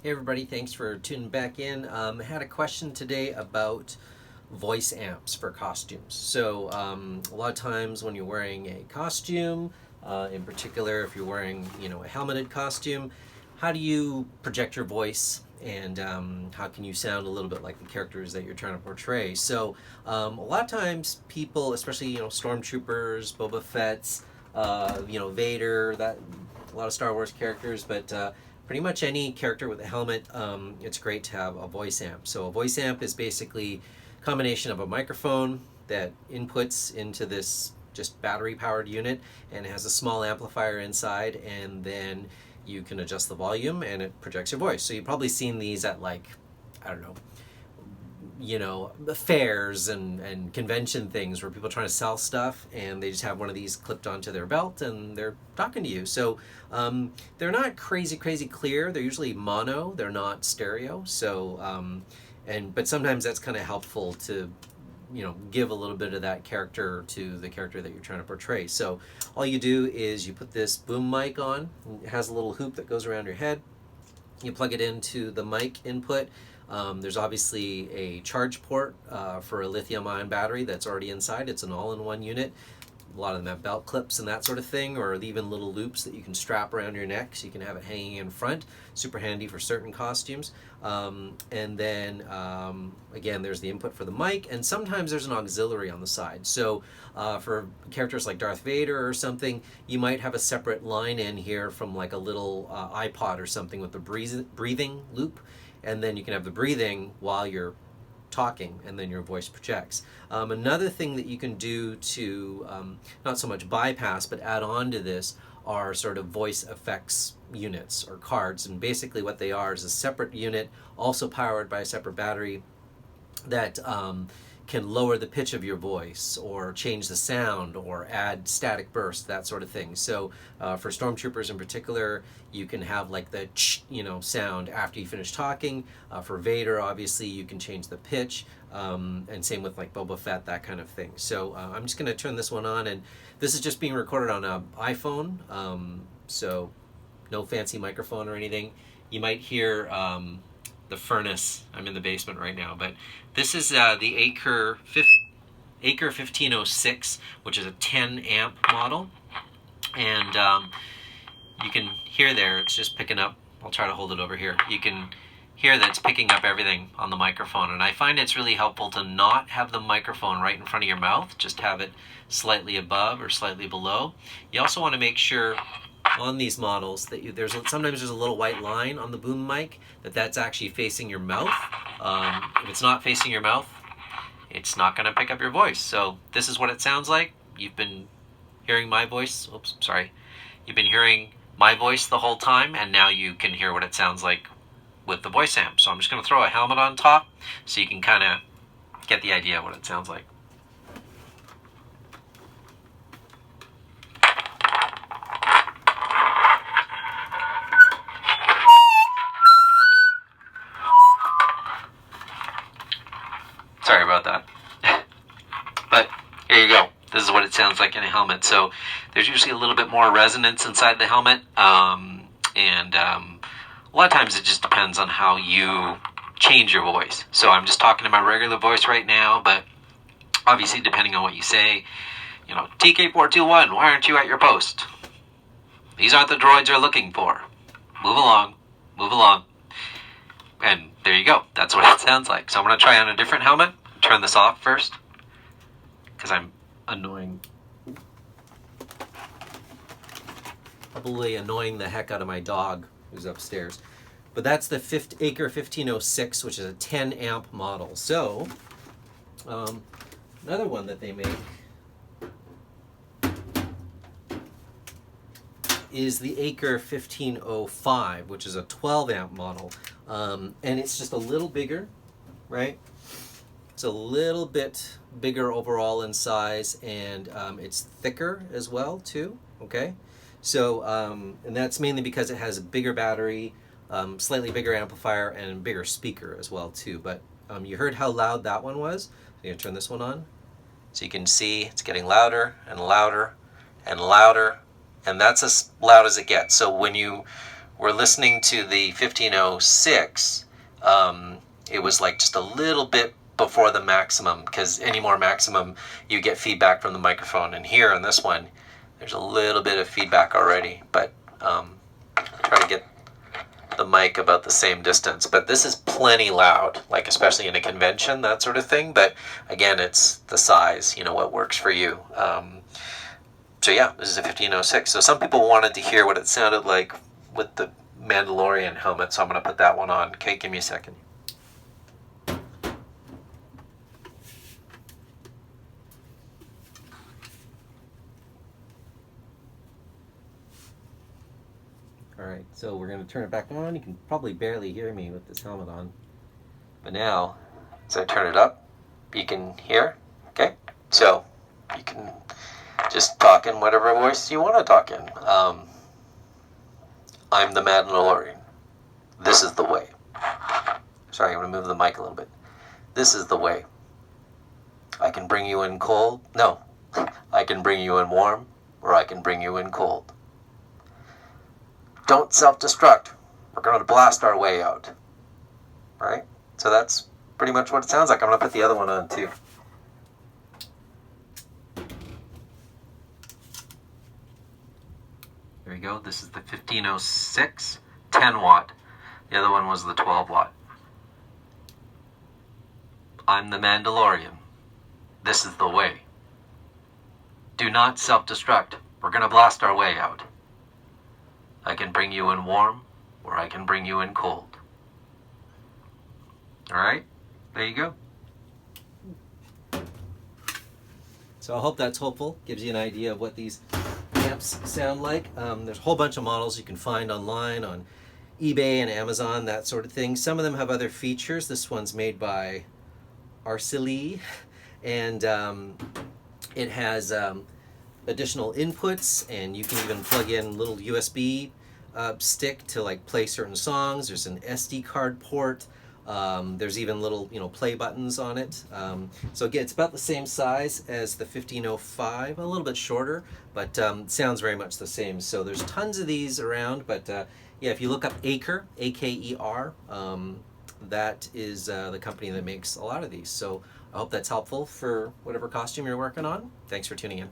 Hey everybody, thanks for tuning back in. I had a question today about voice amps for costumes. A lot of times when you're wearing a costume, in particular if you're wearing a helmeted costume, how do you project your voice and how can you sound a little bit like the characters that you're trying to portray? A lot of times people, especially stormtroopers, Boba Fett's, Vader, that a lot of Star Wars characters, but pretty much any character with a helmet, it's great to have a voice amp. So a voice amp is basically a combination of a microphone that inputs into this just battery powered unit, and it has a small amplifier inside, and then you can adjust the volume and it projects your voice. So you've probably seen these at, like, I don't know, the fairs and convention things where people are trying to sell stuff and they just have one of these clipped onto their belt and they're talking to you. So they're not crazy clear. They're usually mono. They're not stereo. But sometimes that's kind of helpful to give a little bit of that character to the character that you're trying to portray. So all you do is you put this boom mic on. It has a little hoop that goes around your head. You plug it into the mic input. There's obviously a charge port for a lithium-ion battery that's already inside. It's an all-in-one unit. A lot of them have belt clips and that sort of thing, or even little loops that you can strap around your neck so you can have it hanging in front. Super handy for certain costumes. Again, there's the input for the mic, and sometimes there's an auxiliary on the side. So for characters like Darth Vader or something, you might have a separate line in here from like a little iPod or something with the breathing loop, and then you can have the breathing while you're talking, and then your voice projects. Another thing that you can do to not so much bypass but add on to this are sort of voice effects units or cards, and basically what they are is a separate unit also powered by a separate battery that can lower the pitch of your voice or change the sound or add static bursts, that sort of thing. So for stormtroopers in particular, you can have like the sound after you finish talking. For Vader, obviously, you can change the pitch, and same with like Boba Fett, that kind of thing. So I'm just going to turn this one on, and this is just being recorded on an iPhone, so no fancy microphone or anything. You might hear the furnace. I'm in the basement right now, but this is the Aker 1506, which is a 10 amp model, and you can hear there it's just picking up. I'll try to hold it over here. You can hear that it's picking up everything on the microphone, and I find it's really helpful to not have the microphone right in front of your mouth, just have it slightly above or slightly below. You also want to make sure on these models that sometimes there's a little white line on the boom mic that's actually facing your mouth. If it's not facing your mouth, it's not going to pick up your voice. So this is what it sounds like. You've been hearing my voice. Oops, sorry. You've been hearing my voice the whole time, and now you can hear what it sounds like with the voice amp. So I'm just going to throw a helmet on top so you can kind of get the idea of what it sounds like. Sorry about that. But here you go. This is what it sounds like in a helmet. So there's usually a little bit more resonance inside the helmet. A lot of times it just depends on how you change your voice. So I'm just talking to my regular voice right now, but obviously depending on what you say, TK421, why aren't you at your post? These aren't the droids you're looking for. Move along. Move along. And there you go. That's what it sounds like. So I'm going to try on a different helmet. Turn this off first, because I'm probably annoying the heck out of my dog who's upstairs. But that's the Aker 1506, which is a 10 amp model. So another one that they make is the Aker 1505, which is a 12 amp model. And it's just a little bigger, right? It's a little bit bigger overall in size, and it's thicker as well too, okay? So, and that's mainly because it has a bigger battery, slightly bigger amplifier, and bigger speaker as well too. But you heard how loud that one was. So I'm gonna turn this one on. So you can see it's getting louder and louder and louder, and that's as loud as it gets. So when you we're listening to the 1506. It was like just a little bit before the maximum, because any more maximum, you get feedback from the microphone. And here on this one, there's a little bit of feedback already, but try to get the mic about the same distance. But this is plenty loud, like especially in a convention, that sort of thing. But again, it's the size, what works for you. So yeah, this is a 1506. So some people wanted to hear what it sounded like with the Mandalorian helmet, so I'm going to put that one on. Okay, give me a second. Alright, so we're going to turn it back on. You can probably barely hear me with this helmet on. But now, as I turn it up, you can hear. Okay? So, you can just talk in whatever voice you want to talk in. I'm the Mandalorian. This is the way. Sorry, I'm going to move the mic a little bit. This is the way. I can bring you in cold. No. I can bring you in warm, or I can bring you in cold. Don't self-destruct. We're going to blast our way out. Right? So that's pretty much what it sounds like. I'm going to put the other one on too. There we go. This is the 1506, 10 watt. The other one was the 12 watt. I'm the Mandalorian. This is the way. Do not self-destruct. We're going to blast our way out. I can bring you in warm, or I can bring you in cold. Alright, there you go. So I hope that's helpful. Gives you an idea of what these amps sound like. There's a whole bunch of models you can find online on eBay and Amazon, that sort of thing. Some of them have other features. This one's made by Arsillee, and it has additional inputs, and you can even plug in little USB stick to like play certain songs. There's an SD card port. There's even little play buttons on it. So again, it's about the same size as the 1505, a little bit shorter, but sounds very much the same. So there's tons of these around, but yeah, if you look up Aker, A-K-E-R, that is the company that makes a lot of these. So I hope that's helpful for whatever costume you're working on. Thanks for tuning in.